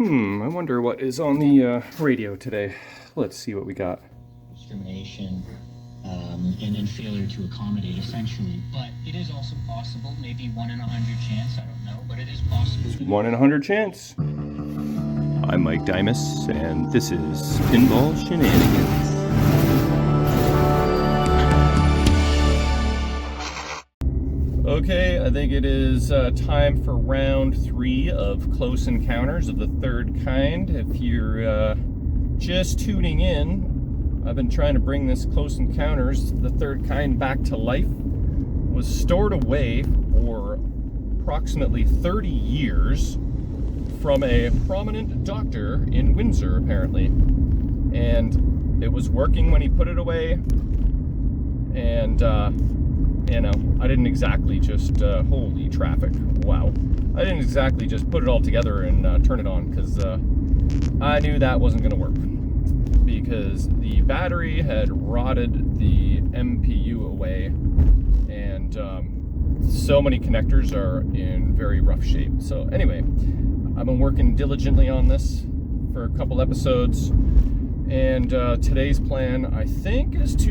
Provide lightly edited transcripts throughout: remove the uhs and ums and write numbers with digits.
I wonder what is on the radio today. Let's see what we got. Discrimination and failure to accommodate, essentially. But it is also possible, maybe 1 in 100 chance, I don't know, but it is possible. 1 in 100 chance. I'm Mike Dimas, and this is Pinball Shenanigans. Okay, I think it is time for round 3 of Close Encounters of the Third Kind. If you're just tuning in, I've been trying to bring this Close Encounters of the Third Kind back to life. It was stored away for approximately 30 years from a prominent doctor in Windsor, apparently. And it was working when he put it away. And, you know, I didn't exactly just, holy traffic, wow. I didn't exactly just put it all together and turn it on, because I knew that wasn't going to work. Because the battery had rotted the MPU away, and so many connectors are in very rough shape. So anyway, I've been working diligently on this for a couple episodes, and today's plan, I think, is to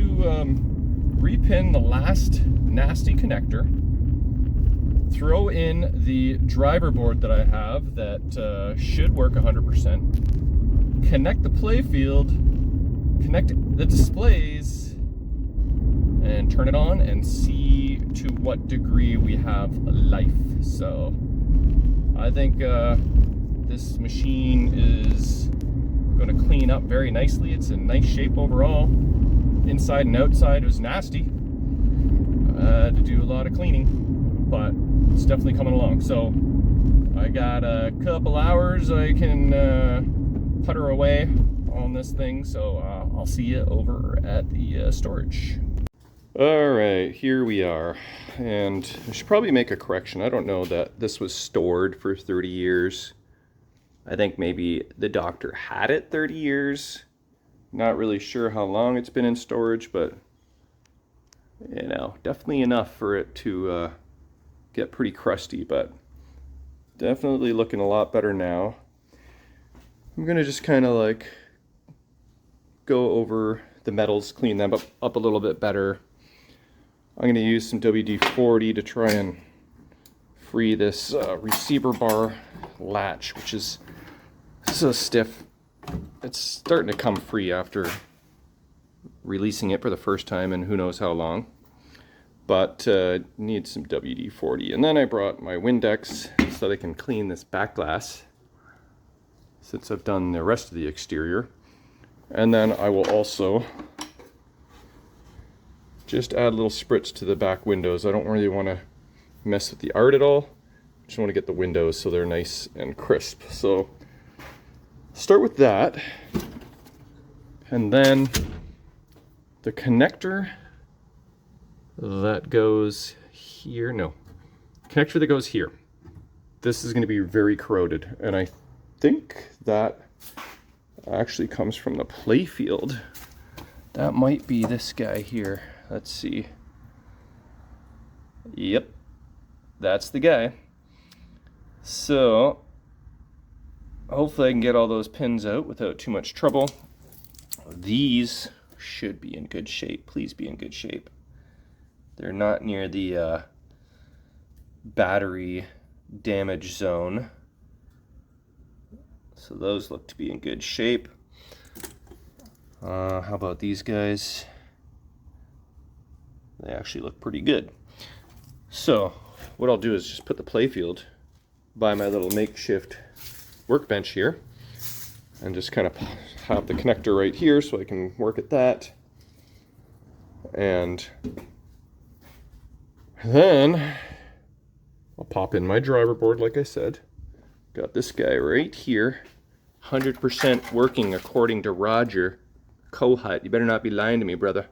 repin the last nasty connector, throw in the driver board that I have that should work 100%, connect the playfield, connect the displays, and turn it on and see to what degree we have life. So I think this machine is going to clean up very nicely. It's in nice shape overall. Inside and outside was nasty. I had to do a lot of cleaning, but it's definitely coming along. So I got a couple hours I can putter away on this thing. So I'll see you over at the storage. All right, here we are. And I should probably make a correction. I don't know that this was stored for 30 years. I think maybe the doctor had it 30 years. Not really sure how long it's been in storage, but you know, definitely enough for it to get pretty crusty, but definitely looking a lot better now. I'm gonna just kind of like go over the metals, clean them up a little bit better. I'm gonna use some WD-40 to try and free this receiver bar latch, which is so stiff. It's starting to come free after releasing it for the first time in who knows how long, but need some WD-40. And then I brought my Windex so that I can clean this back glass since I've done the rest of the exterior. And then I will also just add a little spritz to the back windows. I don't really want to mess with the art at all. Just want to get the windows so they're nice and crisp. So start with that, and then the connector that goes here, connector that goes here. This is going to be very corroded, and I think that actually comes from the playfield. That might be this guy here. Let's see. Yep, that's the guy. So hopefully I can get all those pins out without too much trouble. These should be in good shape. Please be in good shape. They're not near the battery damage zone. So those look to be in good shape. How about these guys? They actually look pretty good. So what I'll do is just put the playfield by my little makeshift workbench here and just kind of have the connector right here so I can work at that. And then I'll pop in my driver board like I said. Got this guy right here, 100% working according to Roger Kohut. You better not be lying to me, brother.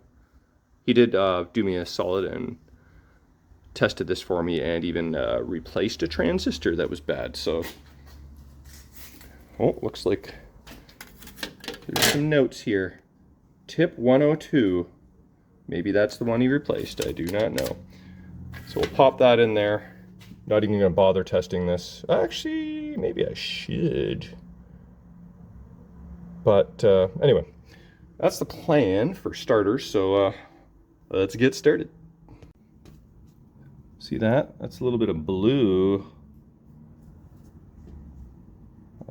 He did do me a solid and tested this for me and even replaced a transistor that was bad. So oh, looks like there's some notes here. Tip 102. Maybe that's the one he replaced. I do not know. So we'll pop that in there. Not even going to bother testing this. Actually, maybe I should. But anyway, that's the plan for starters, so let's get started. See that? That's a little bit of blue.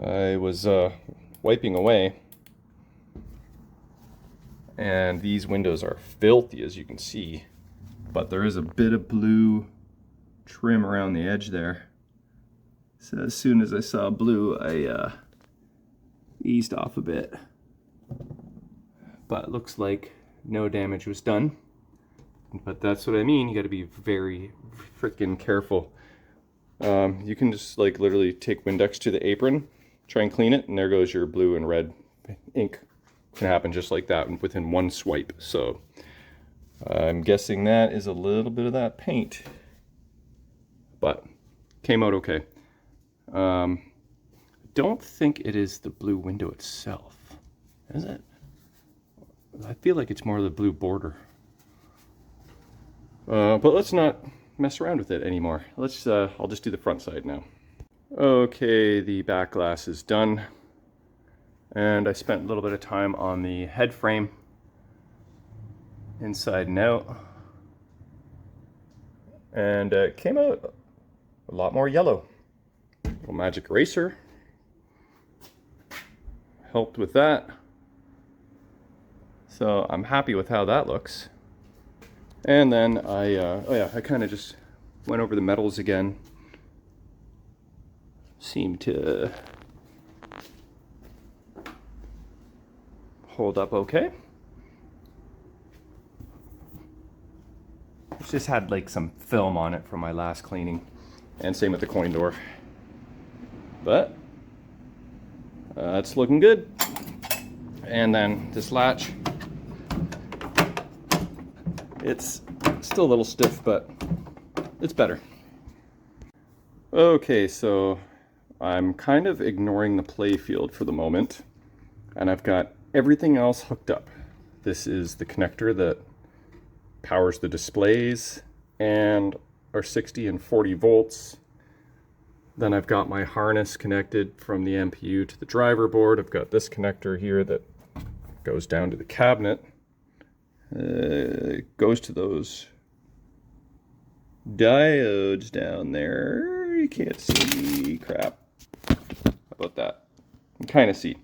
I was wiping away, and these windows are filthy, as you can see, but there is a bit of blue trim around the edge there. So as soon as I saw blue, I eased off a bit. But it looks like no damage was done. But that's what I mean, you gotta be very freaking careful. You can just like literally take Windex to the apron, try and clean it, and there goes your blue and red ink. Can happen just like that within one swipe. So I'm guessing that is a little bit of that paint, but came out okay. Don't think it is the blue window itself, is it? I feel like it's more the blue border. But let's not mess around with it anymore. Let's I'll just do the front side now. Okay, the back glass is done, and I spent a little bit of time on the head frame, inside and out, and it came out a lot more yellow. Little magic eraser helped with that, so I'm happy with how that looks. And then I kind of just went over the metals again. Seemed to hold up okay. It's just had like some film on it from my last cleaning, and same with the coin door. But it's looking good. And then this latch, it's still a little stiff, but it's better. Okay, so I'm kind of ignoring the playfield for the moment, and I've got everything else hooked up. This is the connector that powers the displays and our 60 and 40 volts. Then I've got my harness connected from the MPU to the driver board. I've got this connector here that goes down to the cabinet. It goes to those diodes down there. You can't see crap. How about that? You can kind of see.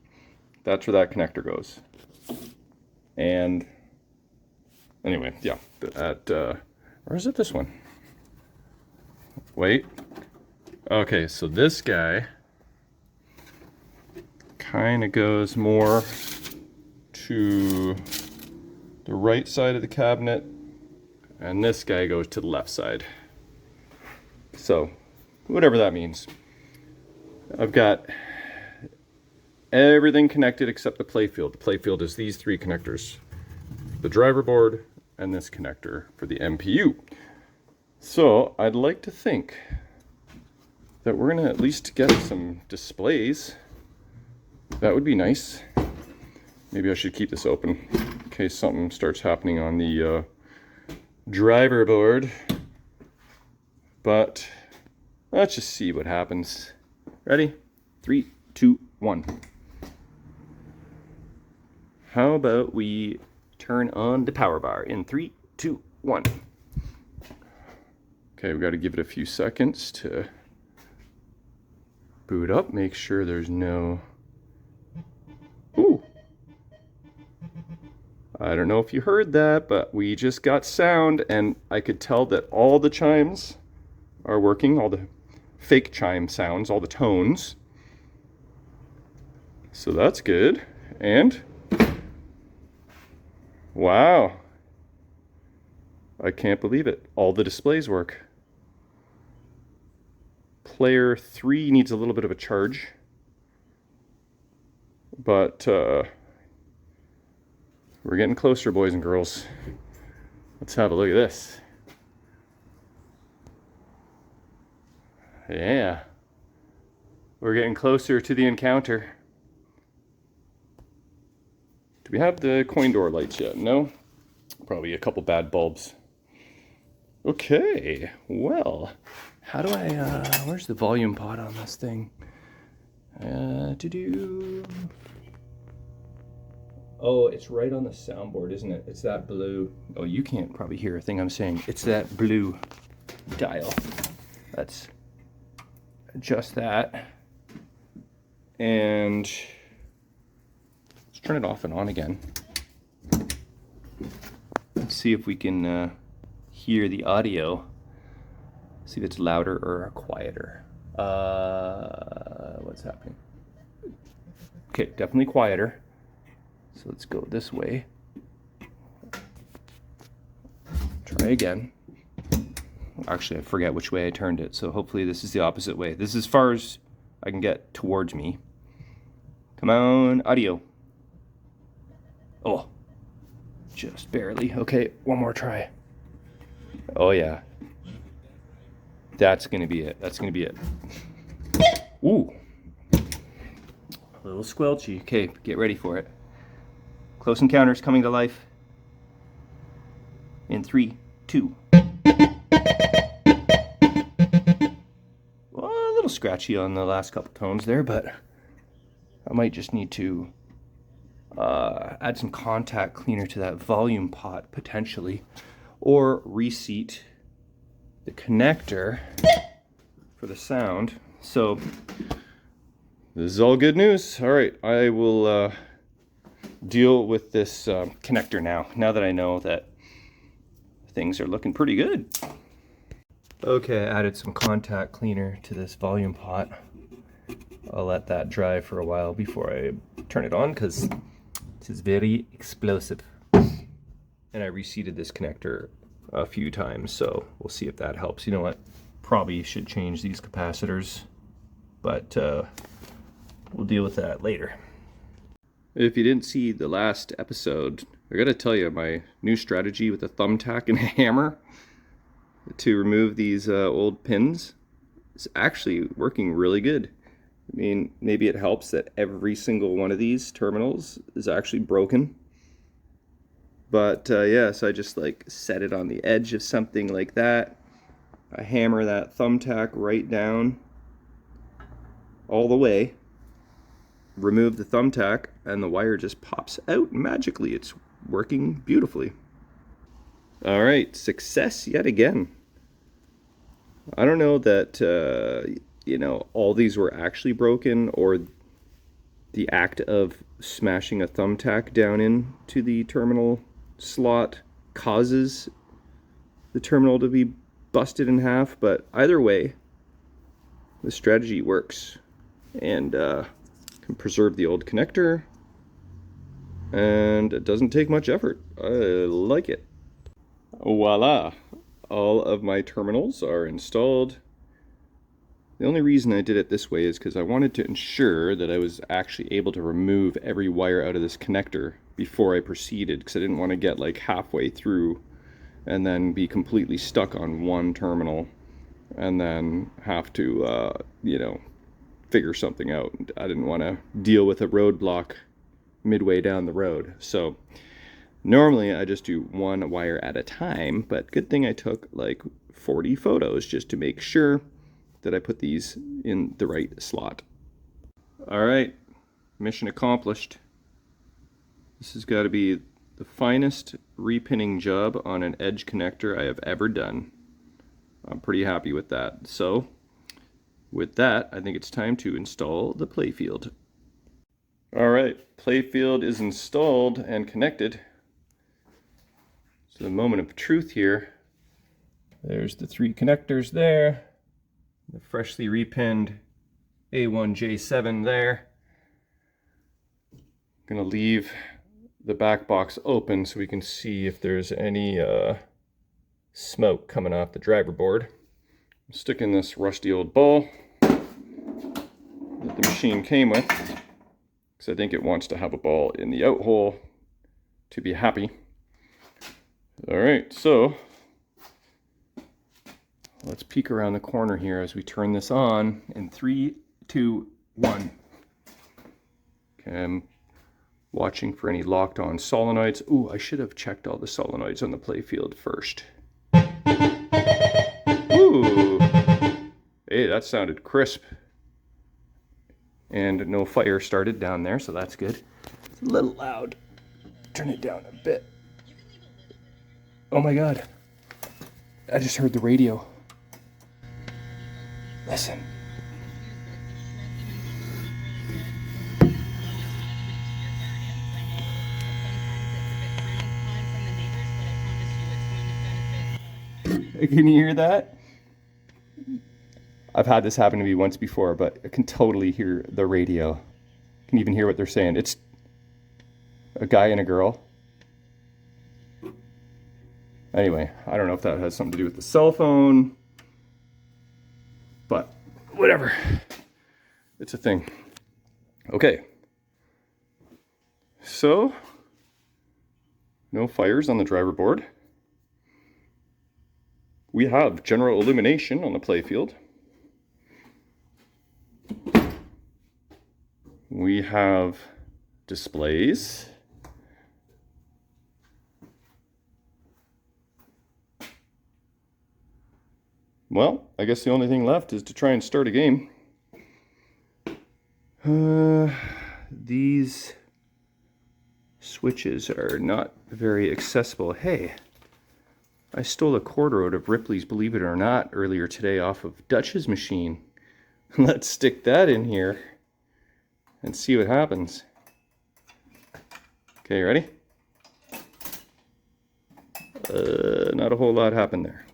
That's where that connector goes. And anyway, yeah, or is it this one? Wait. Okay, so this guy kind of goes more to the right side of the cabinet, and this guy goes to the left side. So, whatever that means. I've got everything connected except the playfield. The playfield is these three connectors: the driver board and this connector for the MPU. So, I'd like to think that we're gonna at least get some displays. That would be nice. Maybe I should keep this open in case something starts happening on the driver board. But let's just see what happens. Ready? 3, 2, 1. How about we turn on the power bar in 3, 2, 1. Okay, we've got to give it a few seconds to boot up. Make sure there's no... Ooh! I don't know if you heard that, but we just got sound, and I could tell that all the chimes are working, all the fake chime sounds, all the tones. So that's good. And wow, I can't believe it. All the displays work. Player 3 needs a little bit of a charge, but we're getting closer, boys and girls. Let's have a look at this. Yeah, we're getting closer to the encounter. Do we have the coin door lights yet? No? Probably a couple bad bulbs. Okay, well, how do I, where's the volume pot on this thing? Oh, it's right on the soundboard, isn't it? It's that blue. Oh, you can't probably hear a thing I'm saying. It's that blue dial. Let's adjust that. And let's turn it off and on again. Let's see if we can hear the audio. See if it's louder or quieter. What's happening? Okay, definitely quieter. So let's go this way. Try again. Actually, I forget which way I turned it, so hopefully this is the opposite way. This is as far as I can get towards me. Come on, audio. Oh, just barely. Okay, one more try. Oh yeah. That's gonna be it. That's gonna be it. Ooh. A little squelchy. Okay, get ready for it. Close Encounters coming to life. In 3, 2. Well, a little scratchy on the last couple tones there, but I might just need to add some contact cleaner to that volume pot, potentially. Or reseat the connector for the sound. So, this is all good news. All right, I will deal with this connector now that I know that things are looking pretty good. Okay, I added some contact cleaner to this volume pot. I'll let that dry for a while before I turn it on because this is very explosive. And I reseated this connector a few times, so we'll see if that helps. You know what? Probably should change these capacitors, but we'll deal with that later. If you didn't see the last episode, I gotta tell you, my new strategy with a thumbtack and a hammer to remove these old pins is actually working really good. I mean, maybe it helps that every single one of these terminals is actually broken. But yeah, so I just like set it on the edge of something like that. I hammer that thumbtack right down all the way. Remove the thumbtack and the wire just pops out magically. It's working beautifully. All right, success yet again. I don't know that you know, all these were actually broken or the act of smashing a thumbtack down into the terminal slot causes the terminal to be busted in half, but either way, the strategy works and can preserve the old connector, and it doesn't take much effort. I like it. Voila! All of my terminals are installed. The only reason I did it this way is because I wanted to ensure that I was actually able to remove every wire out of this connector before I proceeded, because I didn't want to get like halfway through and then be completely stuck on one terminal and then have to, you know, figure something out. I didn't want to deal with a roadblock midway down the road. So normally I just do one wire at a time, but good thing I took like 40 photos just to make sure that I put these in the right slot. All right, mission accomplished. This has got to be the finest repinning job on an edge connector I have ever done. I'm pretty happy with that. So with that, I think it's time to install the playfield. All right, playfield is installed and connected. So the moment of truth here. There's the 3 connectors there. The freshly repinned A1J7 there. I'm gonna leave the back box open so we can see if there's any smoke coming off the driver board. I'm sticking this rusty old ball that the machine came with, because I think it wants to have a ball in the out hole to be happy. All right, so let's peek around the corner here as we turn this on in 3, 2, 1. Okay, I'm watching for any locked on solenoids. Ooh, I should have checked all the solenoids on the playfield first. Ooh, hey, that sounded crisp. And no fire started down there, so that's good. It's a little loud. turn it down a bit. Oh my God. I just heard the radio. Listen. Can you hear that? I've had this happen to me once before, but I can totally hear the radio. I can even hear what they're saying. It's a guy and a girl. Anyway, I don't know if that has something to do with the cell phone, but whatever. It's a thing. Okay. So, no fires on the driver board. We have general illumination on the playfield. We have displays. Well, I guess the only thing left is to try and start a game. These switches are not very accessible. Hey, I stole a quarter out of Ripley's Believe It or Not earlier today off of Dutch's machine. Let's stick that in here and see what happens. Okay, ready? Not a whole lot happened there.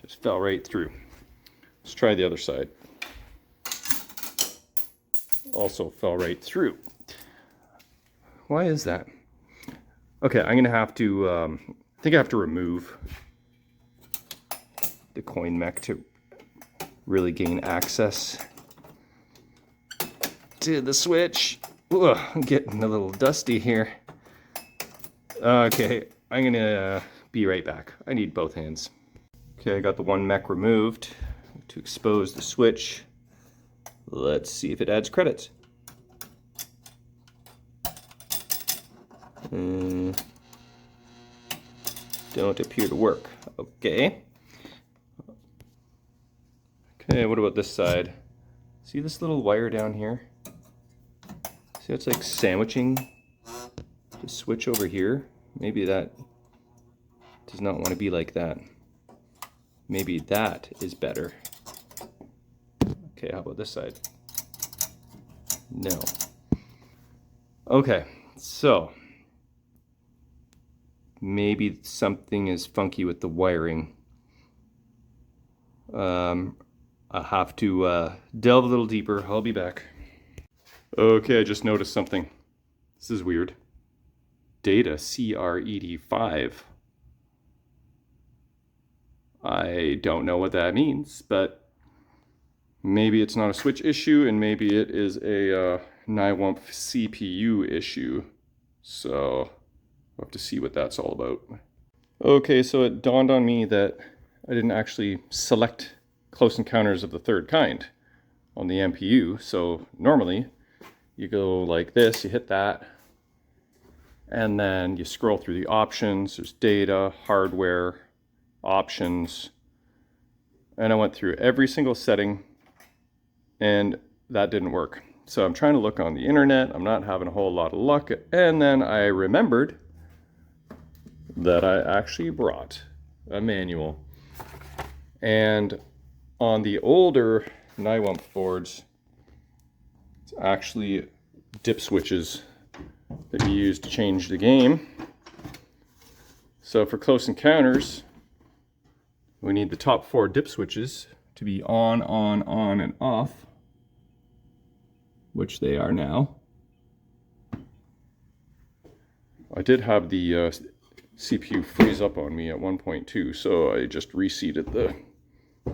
Just fell right through. Let's try the other side. Also fell right through. Why is that? Okay, I'm gonna have to, I think I have to remove the coin mech to really gain access to the switch. Ugh, I'm getting a little dusty here. Okay, I'm gonna be right back. I need both hands. Okay, I got the one mech removed to expose the switch. Let's see if it adds credits. Don't appear to work. Okay. Okay, what about this side? See this little wire down here? See, it's like sandwiching the switch over here. Maybe that does not want to be like that. Maybe that is better. Okay, how about this side? No. Okay, so maybe something is funky with the wiring. I'll have to delve a little deeper. I'll be back. Okay, I just noticed something. This is weird. Data CRED5. I don't know what that means, but maybe it's not a switch issue, and maybe it is a NIWAMP CPU issue. So we'll have to see what that's all about. Okay, so it dawned on me that I didn't actually select Close Encounters of the Third Kind on the MPU. So normally you go like this, you hit that, and then you scroll through the options. There's data, hardware, options, and I went through every single setting, and that didn't work. So I'm trying to look on the internet. I'm not having a whole lot of luck, and then I remembered that I actually brought a manual, and on the older NIWAMP boards, it's actually dip switches that you use to change the game. So for Close Encounters, we need the top 4 dip switches to be on, and off, which they are now. I did have the CPU freeze up on me at 1.2, so I just reseated the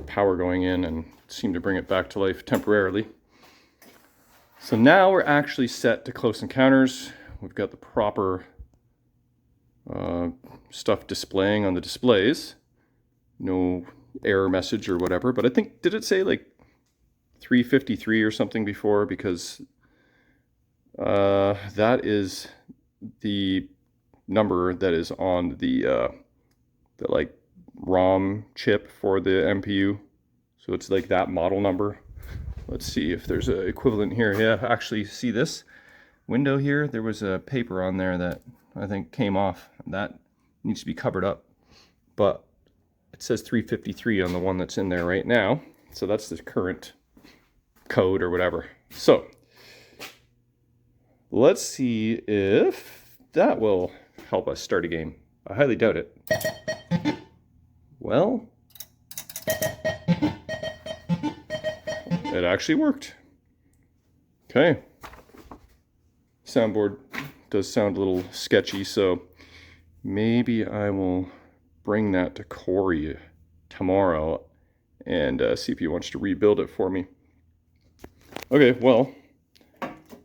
power going in and seemed to bring it back to life temporarily. So now we're actually set to Close Encounters. We've got the proper stuff displaying on the displays. No error message or whatever, but I think, did it say like 353 or something before? Because that is the number that is on the like ROM chip for the MPU. So it's like that model number. Let's see if there's an equivalent here. Yeah, actually see this. window here, there was a paper on there that I think came off. That needs to be covered up. But it says 353 on the one that's in there right now. So that's the current code or whatever. So let's see if that will help us start a game. I highly doubt it. Well, it actually worked. Okay. Soundboard does sound a little sketchy, so maybe I will bring that to Corey tomorrow and see if he wants to rebuild it for me. Okay, well,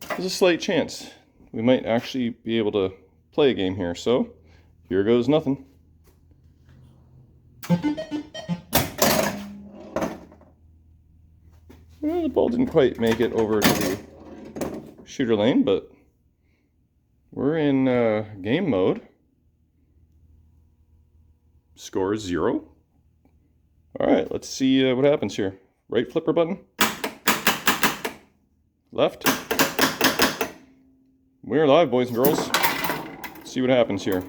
there's a slight chance we might actually be able to play a game here, so here goes nothing. Well, the ball didn't quite make it over to the shooter lane, but we're in game mode. Score is 0. All right, let's see what happens here. Right flipper button. Left. We're live, boys and girls. Let's see what happens here.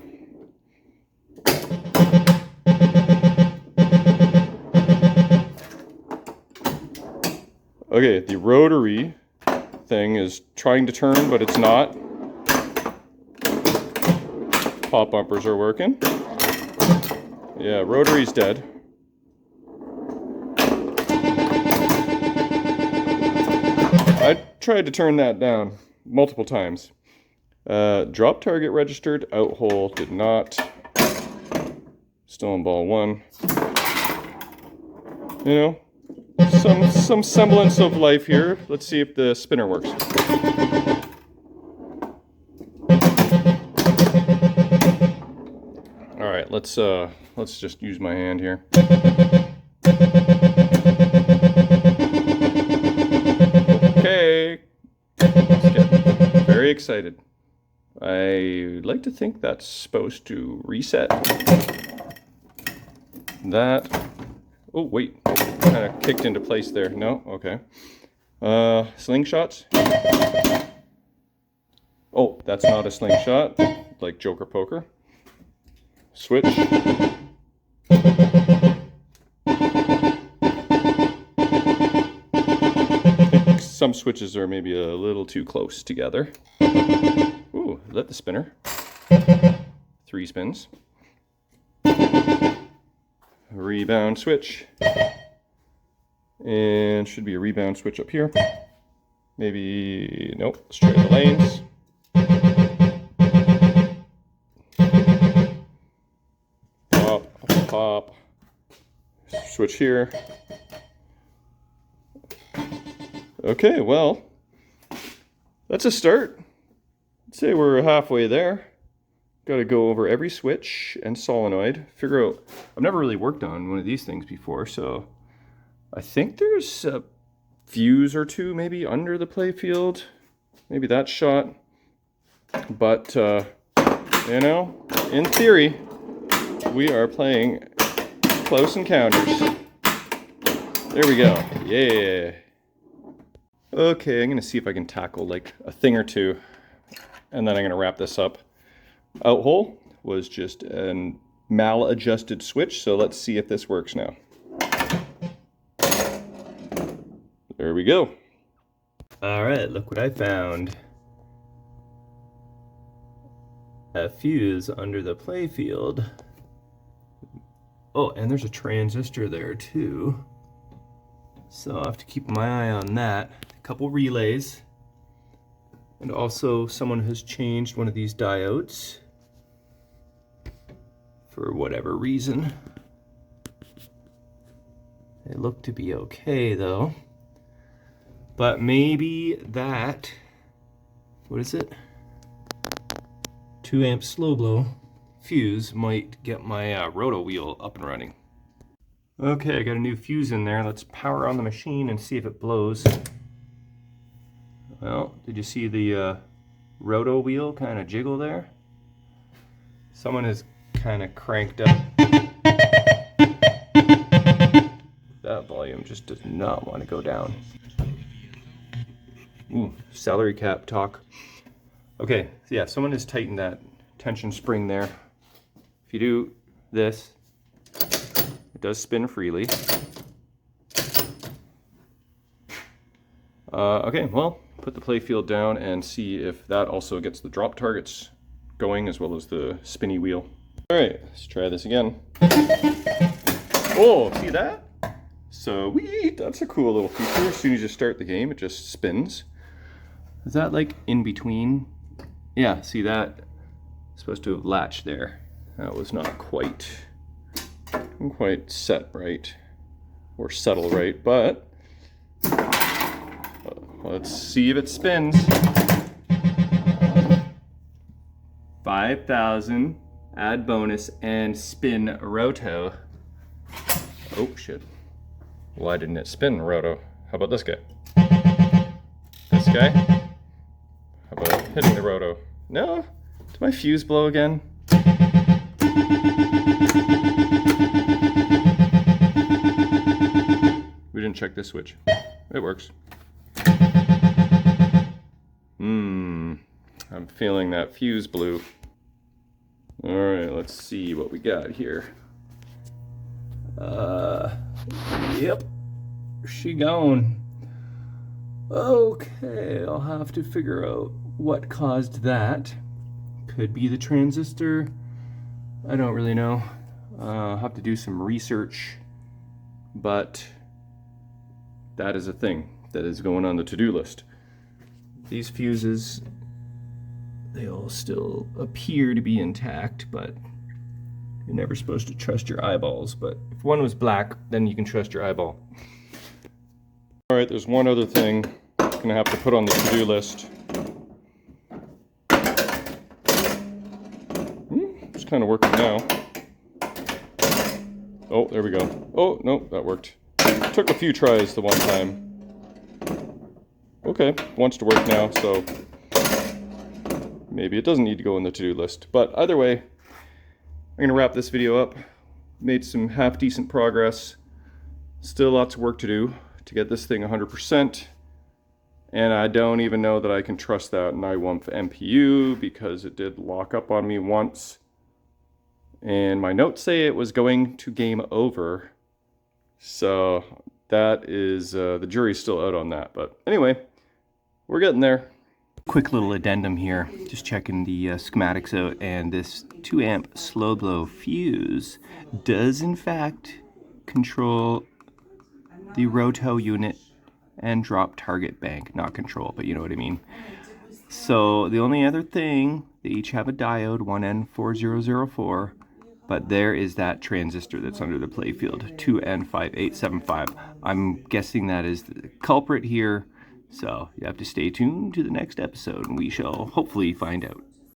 Okay, the rotary thing is trying to turn, but it's not. Pop bumpers are working. Yeah, rotary's dead. I tried to turn that down multiple times. Drop target registered, out hole did not. Still in ball 1. You know, some semblance of life here. Let's see if the spinner works. All right, let's just use my hand here. Okay, let's get very excited. I like to think that's supposed to reset. That. Oh wait, kind of kicked into place there. No, okay. Slingshots. Oh, that's not a slingshot, like Joker Poker. Switch. Some switches are maybe a little too close together. Ooh, let the spinner. 3 spins. Rebound switch. And should be a rebound switch up here. Maybe, nope, let's try the lanes. Pop, pop. Switch here. Okay, well, that's a start. I'd say we're halfway there. Got to go over every switch and solenoid. Figure out. I've never really worked on one of these things before, so I think there's a fuse or two maybe under the playfield. Maybe that's shot. But, you know, in theory, we are playing close encounters. There we go. Yeah. Okay, I'm going to see if I can tackle like a thing or two, and then I'm going to wrap this up. Out hole was just a maladjusted switch, so let's see if this works now. There we go. All right, look what I found. A fuse under the playfield. Oh, and there's a transistor there too. So I'll have to keep my eye on that. A couple relays. And also someone has changed one of these diodes for whatever reason. They look to be okay though. But maybe that, what is it? 2 amp slow blow fuse might get my roto wheel up and running. Okay, I got a new fuse in there. Let's power on the machine and see if it blows. Well, did you see the roto wheel kind of jiggle there? Someone has kind of cranked up. That volume just does not want to go down. Ooh, salary cap talk. Okay, so yeah, someone has tightened that tension spring there. If you do this, it does spin freely. Okay, well, put the playfield down and see if that also gets the drop targets going as well as the spinny wheel. All right, let's try this again. Oh, see that? Sweet, that's a cool little feature. As soon as you start the game, it just spins. Is that like in between? Yeah, see that? It's supposed to have latched there. That was not quite set right or settle right, but let's see if it spins. 5,000, add bonus, and spin roto. Oh shit. Why didn't it spin roto? How about this guy? This guy? How about hitting the roto? No? Did my fuse blow again? We didn't check this switch. It works. I'm feeling that fuse blew. Alright, let's see what we got here. Yep. She gone. Okay, I'll have to figure out what caused that. Could be the transistor. I don't really know. I'll have to do some research. But that is a thing that is going on the to-do list. These fuses, they all still appear to be intact, but you're never supposed to trust your eyeballs. But if one was black, then you can trust your eyeball. All right, there's one other thing I'm gonna have to put on the to-do list. It's kind of working now. Oh, there we go. Oh, no, that worked. Took a few tries the one time. Okay, wants to work now, so maybe it doesn't need to go in the to-do list. But either way, I'm gonna wrap this video up. Made some half-decent progress. Still lots of work to do to get this thing 100%. And I don't even know that I can trust that NiWumph MPU because it did lock up on me once. And my notes say it was going to game over. So that is, the jury's still out on that. But anyway, we're getting there. Quick little addendum here, just checking the schematics out, and this 2 amp slow blow fuse does in fact control the roto unit and drop target bank. Not control, but you know what I mean. So the only other thing, they each have a diode, 1N4004, but there is that transistor that's under the playfield, 2N5875. I'm guessing that is the culprit here. So you have to stay tuned to the next episode and we shall hopefully find out.